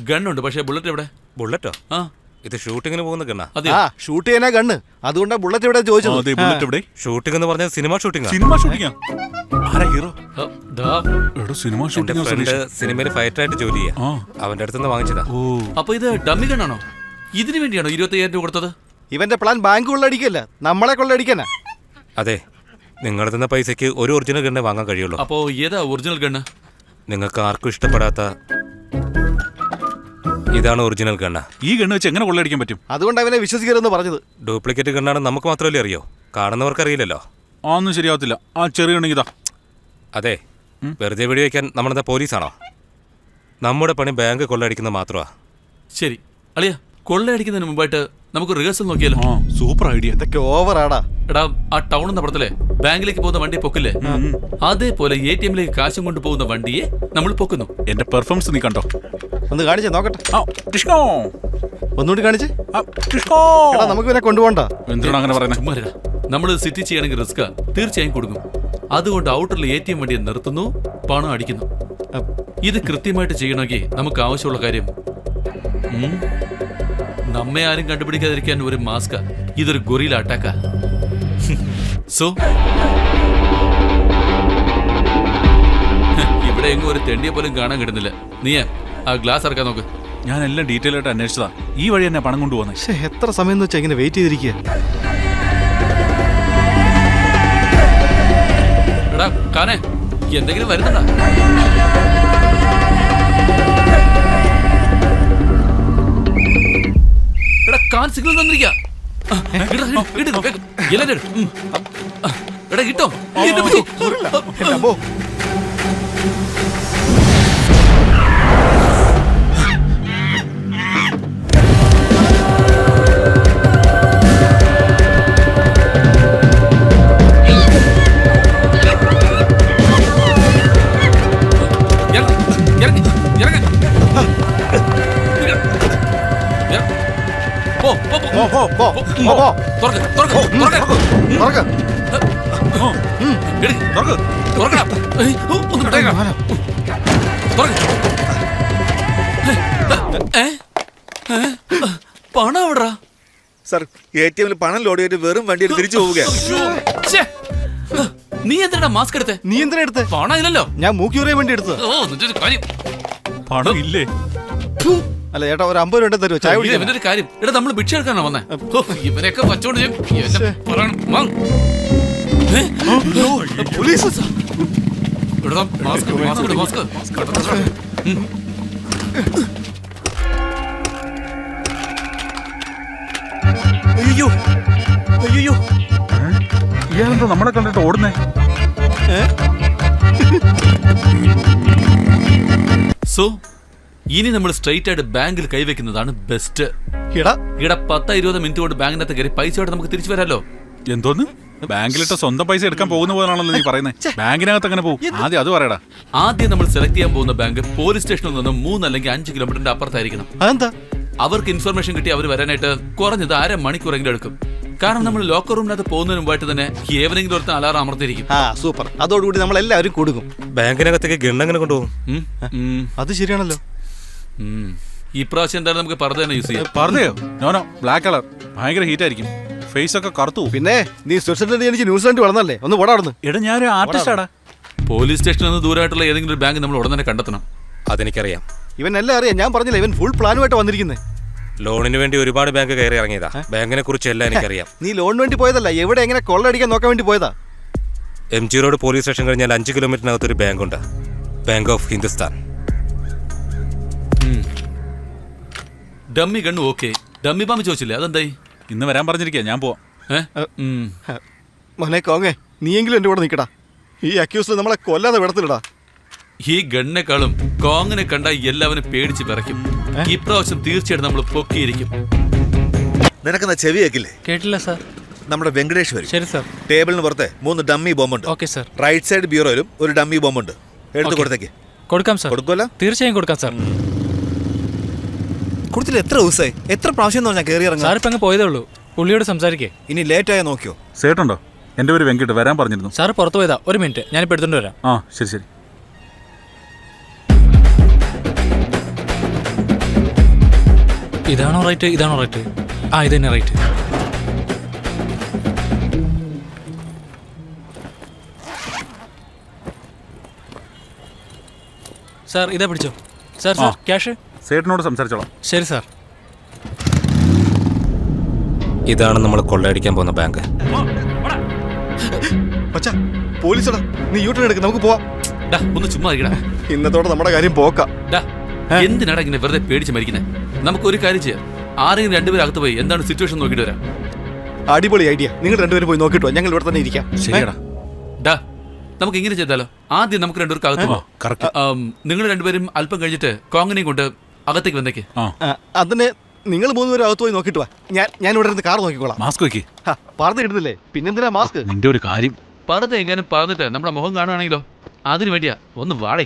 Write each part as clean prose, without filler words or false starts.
ഗണ്ണുണ്ട്, പക്ഷേ ബുള്ളറ്റ് എവിടെ? ബുള്ളറ്റോ? ആ, ഇത് ഷൂട്ടിങ്ങിന് പോകുന്ന ഗണ്ണാ. അതെയോ? ആ ഷൂട്ട് ചെയ്യാനാ ഗണ്ണ്, അതുകൊണ്ടാ ബുള്ളറ്റ് ഇവിടെ ചോദിച്ചത്. ബുള്ളറ്റ് എവിടെ? ഷൂട്ടിംഗ് എന്ന് പറഞ്ഞാൽ സിനിമ ഷൂട്ടിംഗ്. സിനിമ ഷൂട്ടിംഗാ? ആരാ ഹീറോ? ആ, ദാ. എടോ സിനിമ എന്റെ ഷൂട്ടിംഗ് ഫ്രണ്ട് സിനിമയിൽ ഫൈറ്ററായിട്ട് ജോലി ചെയ്യാം. ആ. അവന്റെ അടുത്തുനിന്ന് വാങ്ങിച്ചതാ. ഓ അപ്പൊ ഇത് ഡമ്മി ഗണ്ണാണോ? ഇതിനു വേണ്ടിയാണോ 25,000 രൂപ കൊടുത്തത്? ഇവന്റെ പ്ലാൻ ബാങ്ക് കൊള്ളടിക്കല്ല, നമ്മളെ കൊള്ളടിക്കാനാ. അതെ, നിങ്ങൾ തന്ന പൈസക്ക് ഒരു ഒറിജിനൽ ഗണ്ണേ വാങ്ങാൻ കഴിയുള്ളൂ. അപ്പോ ഏതാ ഒറിജിനൽ ഗണ്ണ്? നിങ്ങൾക്ക് ആർക്കും ഇഷ്ടപ്പെടാത്ത ഇതാണ് ഒറിജിനൽ ഗണ്ണ. ഈ ഗണ്ണ് വെച്ച് എങ്ങനെ കൊള്ളയടിക്കാൻ പറ്റും? അതുകൊണ്ട് അവനെ വിശ്വസിക്കരുതെന്ന് പറഞ്ഞത്. ഡ്യൂപ്ലിക്കേറ്റ് ഗണ്ണാണ് നമുക്ക് മാത്രമല്ലേ അറിയോ, കാണുന്നവർക്ക് അറിയില്ലല്ലോ. ആ ഒന്നും ശരിയാവത്തില്ല. ആ ചെറിയ ഗണ്ണ് ഇതാ. അതെ, വെറുതെ വെടിവെക്കാൻ നമ്മളെന്താ പോലീസാണോ? നമ്മുടെ പണി ബാങ്ക് കൊള്ളയടിക്കുന്നത് മാത്രമാ. ശരി അളിയ, കൊള്ളയടിക്കുന്നതിന് മുമ്പായിട്ട് നമുക്ക് റിഹേഴ്സൽ നോക്കിയാലോ? ആ സൂപ്പർ ഐഡിയ. ഇതൊക്കെ ഓവറാടാ. എടാ, ആ ടൗൺ എന്ന പടത്തിലെ ബാങ്കിലേക്ക് പോകുന്ന വണ്ടി പൊക്കില്ലേ, അതേപോലെ ATM-ലേക്ക് കാശും കൊണ്ട് പോകുന്ന വണ്ടിയെ നമ്മൾ പൊക്കുന്നു. എന്റെ പെർഫോമൻസ് നീ കണ്ടോ? ഒന്ന് കാണിച്ചേ നോക്കട്ടെ. ആ കൃഷ്ണോ, ഒന്നുകൂടി കാണിച്ചേ. ആ കൃഷ്ണോ. എടാ നമുക്ക് ഇവനെ കൊണ്ടുപോകണ്ട. എന്തിനാണ് അങ്ങനെ പറയുന്നത്? ചുമ്മാ നമ്മൾ സിറ്റി ചെയ്യണമെങ്കിൽ റിസ്ക് തീർച്ചയായും കൊടുക്കും. അതുകൊണ്ട് ഔട്ടറിൽ ATM വണ്ടിയെ നിർത്തുന്നു, പണം അടിക്കുന്നു. ഇത് കൃത്യമായിട്ട് ചെയ്യണമെങ്കിൽ നമുക്ക് ആവശ്യമുള്ള കാര്യം നമ്മെ ആരും കണ്ടുപിടിക്കാതിരിക്കാൻ ഒരു മാസ്ക. ഇതൊരു ഗൊറില്ല അറ്റാക്കാ. സോ ഇവിടെ എങ്ങും ഒരു തെണ്ടിയെ പോലും കാണാൻ കിട്ടുന്നില്ല. നീയാ ആ ഗ്ലാസ് ഇറക്കാൻ നോക്ക്. ഞാൻ എല്ലാം ഡീറ്റെയിൽ ആയിട്ട് അന്വേഷിച്ചതാ. ഈ വഴി തന്നെ പണം കൊണ്ടുപോകുന്നത്. പക്ഷേ എത്ര സമയം എന്ന് വെച്ചാൽ ഇങ്ങനെ വെയിറ്റ് ചെയ്തിരിക്കുക. എടാ കാനേ, എന്തെങ്കിലും വരുന്നുണ്ടാ? എടാ കാൻ സിഗ്നൽ തന്നിരിക്കാ. എടാ കിട്ടോ? എന്റെ അമ്മോ. പണം എവിടാ? സർ, ATM-ൽ പണം ലോഡ് ചെയ്തിട്ട് വെറും വണ്ടിയിൽ തിരിച്ചു പോവുകയാണ്. നീ എന്തിനാ മാസ്ക് എടുത്തേ? നീ എന്തിനാ എടുത്തേ? പണം ഇല്ലല്ലോ. ഞാൻ മൂക്കിയൂറിയാൻ വേണ്ടി എടുത്തത്. പണം ഇല്ലേ? അല്ല ചേട്ടാ, ഒരു 50 രൂപ തരുമോ? ചായ കുടിക്കാൻ. ഇവന്റെ ഒരു കാര്യം, എടാ നമ്മൾ ഭിക്ഷ എടുക്കാനോ വന്നേ? ഇവനെയൊക്കെ വച്ചോണ്ട് അയ്യോ അയ്യോ, ഇയാളെന്താ നമ്മളെ കണ്ടിട്ട് ഓടുന്നേ? സോ ഇനി നമ്മൾ സ്ട്രൈറ്റ് ആയിട്ട് ബാങ്കിൽ കൈവെക്കുന്നതാണ് ബെസ്റ്റ്. ഇടാ 10-20 മിനിറ്റ് കൊണ്ട് ബാങ്കിനകത്ത് കയറി പൈസയോടെ നമുക്ക് തിരിച്ചു വരാമല്ലോ. എന്തോന്ന്? ബാങ്കിലിട്ട് സ്വന്തം പൈസ എടുക്കാൻ പോകുന്ന പോലാണല്ലോ നീ പറയുന്നത്. ബാങ്കിനകത്ത് അങ്ങനെ പോകും? ആദ്യം അത് പറയടാ. ആദ്യം നമ്മൾ സെലക്ട് ചെയ്യാൻ പോകുന്ന ബാങ്ക് പോലീസ് സ്റ്റേഷനിൽ നിന്ന് 3 അല്ലെങ്കിൽ 5 കിലോമീറ്ററിന്റെ അപ്പുറത്തായിരിക്കണം. അതെന്താ? അവർക്ക് ഇൻഫർമേഷൻ കിട്ടി അവർ വരാനായിട്ട് കുറഞ്ഞത് 1/2 മണിക്കൂറെങ്കിലും എടുക്കും. കാരണം നമ്മൾ ലോക്കർ റൂമിനകത്ത് പോകുന്നതിന് മുമ്പായിട്ട് തന്നെ ഏവനെങ്കിലും ഒരുത്ത അലാറം അമർത്തിയിരിക്കും. ആ സൂപ്പർ. അതോടുകൂടി നമ്മൾ എല്ലാവരും കൊടുക്കും. ബാങ്കിനകത്തേക്ക് ഗണ്ണെങ്ങനെ കൊണ്ടുപോകും? അത് ശരിയാണല്ലോ. ഇപ്രാവശ്യം എന്തായാലും നമുക്ക് പർദ്ദ തന്നെ യൂസ് ചെയ്യാം. പർദ്ദയോ? No no, black colour. ഭയങ്കര ഹീറ്റ് ആയിരിക്കും. ഫേസ് ഒക്കെ കറുത്തു. പിന്നെ നീ സ്വിറ്റ്സർലൻഡ് ജനിച്ച് ന്യൂസിലാൻഡ് വളർന്നല്ലേ, ഒന്ന് പോടാടുന്നു. എടാ ഞാനൊരു ആർട്ടിസ്റ്റാടാ. പോലീസ് സ്റ്റേഷനിൽ നിന്ന് ദൂരമായിട്ടുള്ള ഏതെങ്കിലും ഒരു ബാങ്ക് നമ്മൾ ഉടൻ തന്നെ കണ്ടെത്തണം. അതെനിക്കറിയാം. ഇവൻ എല്ലാം അറിയാം. ഞാൻ പറഞ്ഞില്ല, ഇവൻ ഫുൾ പ്ലാനുമായിട്ട് വന്നിരിക്കുന്നത്. ലോണിന് വേണ്ടി ഒരുപാട് ബാങ്ക് കയറി ഇറങ്ങിയതാ. ബാങ്കിനെ കുറിച്ച് എല്ലാം എനിക്കറിയാം. നീ ലോണിന് വേണ്ടി പോയതല്ല, എവിടെ എങ്ങനെ കൊള്ളടിക്കാൻ നോക്കാൻ വേണ്ടി പോയതാ. MG റോഡ് പോലീസ് സ്റ്റേഷൻ കഴിഞ്ഞാൽ 5 കിലോമീറ്ററിനകത്ത് ഒരു ബാങ്കുണ്ട്, bank of Hindustan. Dummy gun okay. Dummy bomb ചോദിച്ചില്ലേ, അതെന്തായി? ഇന്ന് വരാൻ പറഞ്ഞിരിക്കുക. ഞാൻ പോവാം. മോനെ കോങ്ങേ, നീയെങ്കിലും എന്റെ കൂടെ നിൽക്കടാ. ഈ അക്യൂസിൽ നമ്മളെ കൊല്ലാതെ വിടത്തില്ലടാ. ഈ ഗണ്ണിനെക്കാളും കോങ്ങിനെ കണ്ട എല്ലാവരും പേടിച്ച് വിറയ്ക്കും. ഇപ്രാവശ്യം തീർച്ചയായിട്ടും നമ്മൾ പൊക്കിയിരിക്കും. നിനക്കെന്നാ ചെവി കേക്കില്ലേ? കേട്ടില്ല സാർ. നമ്മുടെ വെങ്കടേഷ് വരും. ശരി സാർ. ടേബിളിന് പുറത്തെ 3 ഡമ്മി ബോംബുണ്ട്. Okay sir. റൈറ്റ് സൈഡ് ബ്യൂറോയിലും ഒരു ഡമ്മി ബോംബുണ്ട്. എടുത്ത് കൊടുത്തേക്ക്. കൊടുക്കാം സാർ. കൊടുക്കുമല്ലോ? തീർച്ചയായും കൊടുക്കാം സാർ. കൊടുത്തില്ല. എത്ര ദിവസമായി, എത്ര പ്രാവശ്യം ഞാൻ കയറി ഇറങ്ങാം. സാർ ഇപ്പം അങ്ങ് പോയതേ ഉള്ളൂ. പുള്ളിയോട് സംസാരിക്കേ. ഇനി ലേറ്റ് ആയാൽ നോക്കിയോ? സേട്ടുണ്ടോ? എൻ്റെ പേര് വെങ്കിട്ട്. വരാൻ പറഞ്ഞിരുന്നു. സാർ പുറത്തു പോയതാ. 1 മിനിറ്റ്, ഞാനിപ്പോൾ എടുത്തോണ്ട് വരാം. ആ ശരി ശരി. ഇതാണോ റൈറ്റ്? ഇതാണോ റൈറ്റ്? ആ, ഇത് തന്നെ റൈറ്റ്. സാർ ഇതാ പിടിച്ചോ. Sir sir cash. സേട്ടിനോട് സംസാരിച്ചോളാം. ശരി സാർ. ഇതാണ് നമ്മൾ കൊള്ളയടിക്കാൻ പോകുന്ന ബാങ്ക്. മച്ചാ പോലീസടാ, നീ യൂട്ടേൺ എടുക്ക്, നമുക്ക് പോവാം. ഡാ ഒന്ന് ചുമ്മാ ഇരിക്കടാ. ഇന്നത്തോടെ നമ്മുടെ കാര്യം പോക്കാം. ഡാ എന്തിനാടാ ഇങ്ങനെ വെറുതെ പേടിച്ച് മരിക്കുന്നത്? നമുക്ക് ഒരു കാര്യം ചെയ്യാം, ആരെങ്കിലും രണ്ടുപേരും അകത്ത് പോയി എന്താണ് സിറ്റുവേഷൻ നോക്കിയിട്ട് വരാം. അടിപൊളി ഐഡിയ. നിങ്ങൾ രണ്ടുപേരും പോയി നോക്കിട്ടോ, ഞങ്ങൾ ഇവിടെ തന്നെ ഇരിക്കാം. ശരിയാടാ. ഡാ നമുക്ക് ഇങ്ങനെ ചെയ്താലോ? ആദ്യം നമുക്ക് രണ്ടുപേർക്ക് അകത്ത് പോവാം. കറക്റ്റ്. നിങ്ങൾ രണ്ടുപേരും അല്പം കഴിഞ്ഞിട്ട് കോങ്ങനെയും കൊണ്ട് അകത്തേക്ക് വന്നേക്ക്. അതിന് നിങ്ങൾ 3 പേരും അകത്ത് പോയി നോക്കിട്ട് വാ. ഞാൻ ഇവിടെ നിന്ന് കാർ നോക്കിക്കോളാം. മാസ്ക് വെക്ക്. പറഞ്ഞ ഇടുന്നില്ലേ, പിന്നെന്തിനാ മാസ്ക്? നിന്റെ ഒരു കാര്യം. പറഞ്ഞത് എങ്ങാനും പറഞ്ഞിട്ട് നമ്മുടെ മുഖം കാണുകയാണെങ്കിലോ? അതിനു വേണ്ടിയാ. ഒന്ന് വാടേ.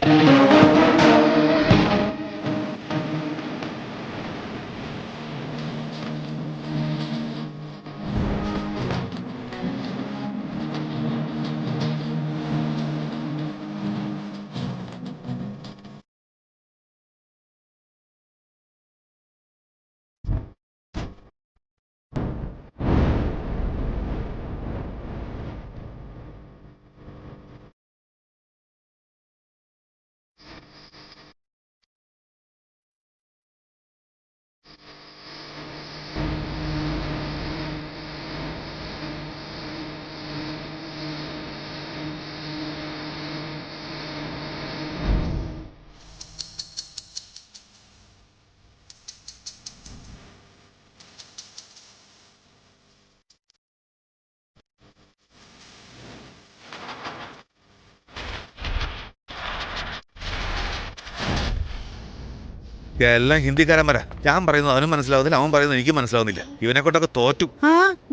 എല്ലാം ഹിന്ദിക്കാരന്മാരാ. ഞാൻ പറയുന്നത് അവനും മനസ്സിലാവുന്നില്ല, അവൻ പറയുന്നത് എനിക്ക് മനസ്സിലാവുന്നില്ല. ഇവനെ കൊണ്ടൊക്കെ തോറ്റു.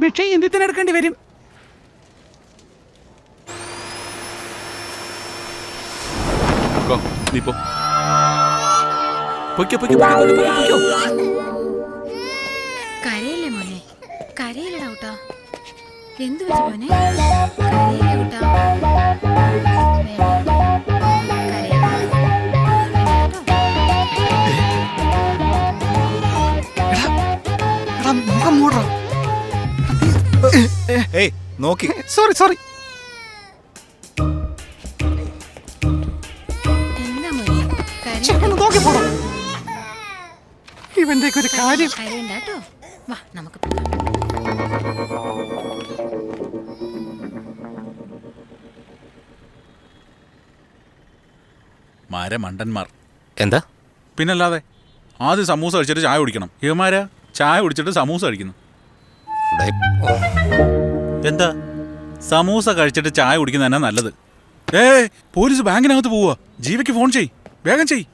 ഭിക്ഷ ഹിന്ദി തന്നെ എടുക്കേണ്ടി വരും. നീ പോ. പൊയ്ക്കോ, പൊയ്ക്കോ, പൊയ്ക്കോ, പൊയ്ക്കോ, പൊയ്ക്കോ. കരയില്ലേ മോനെ? കരയില്ലടാ കൂട്ടാ. എന്തു വെച്ചു മോനെ? കരയില്ലേ കൂട്ടാ? ഏയ് നോക്കി. Sorry sorry. എന്താ മോനെ? ഒന്ന് നോക്കി പോണം. ഇവന്റെ ഒരു കാര്യം. കരയണ്ടാട്ടോ. വാ നമുക്ക് പോകാം. മണ്ടന്മാർ. എന്താ? പിന്നല്ലാതെ ആദ്യം സമൂസ കഴിച്ചിട്ട് ചായ കുടിക്കണം. ഇവന്മാരാ ചായ കുടിച്ചിട്ട് സമൂസ കഴിക്കുന്നു. എന്താ സമൂസ കഴിച്ചിട്ട് ചായ കുടിക്കുന്ന തന്നെ നല്ലത്. പോലീസ് ബാങ്കിനകത്ത് പോവുക. ജീവയ്ക്ക് ഫോൺ ചെയ്, വേഗം ചെയ്.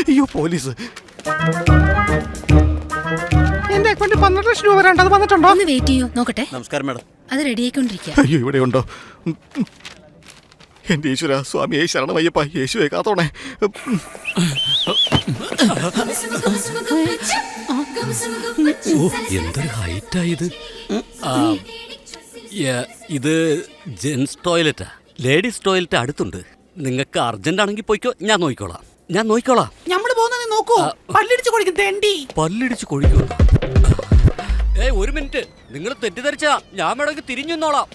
അയ്യോ പോലീസ്. എന്റെ അക്കൗണ്ടിൽ 12 ലക്ഷം രൂപ വരാണ്ട്. അത് വന്നിട്ടുണ്ടോ? ഒന്ന് വെയിറ്റ് ചെയ്യൂ, നോക്കട്ടെ. നമസ്കാരം മാഡം. അത് റെഡി ആയിക്കൊണ്ടിരിക്കുക. അയ്യോ ഇവിടെ ഉണ്ടോ? എന്റെ ഈശ്വര സ്വാമിയെ ശരണമയ്യപ്പ, യേശുവെ കാത്തോണേ. എന്തൊരു ഹൈറ്റായത്. ഇത് ജെൻസ് ടോയ്ലറ്റാ. ലേഡീസ് ടോയ്ലറ്റ് അടുത്തുണ്ട്. നിങ്ങൾക്ക് അർജന്റ് ആണെങ്കിൽ പോയിക്കോ, ഞാൻ നോക്കിക്കോളാം. നമ്മള് പോകുന്നത് നോക്കൂ. പല്ലിടിച്ച് കൊടിക്കും തെണ്ടി. പല്ലിടിച്ച് കൊഴിക്കോ? ഒരു മിനിറ്റ്, നിങ്ങൾ തെറ്റിദ്ധരിച്ചാ ഞാൻ വേണമെങ്കിൽ തിരിഞ്ഞു നിന്നോളാം.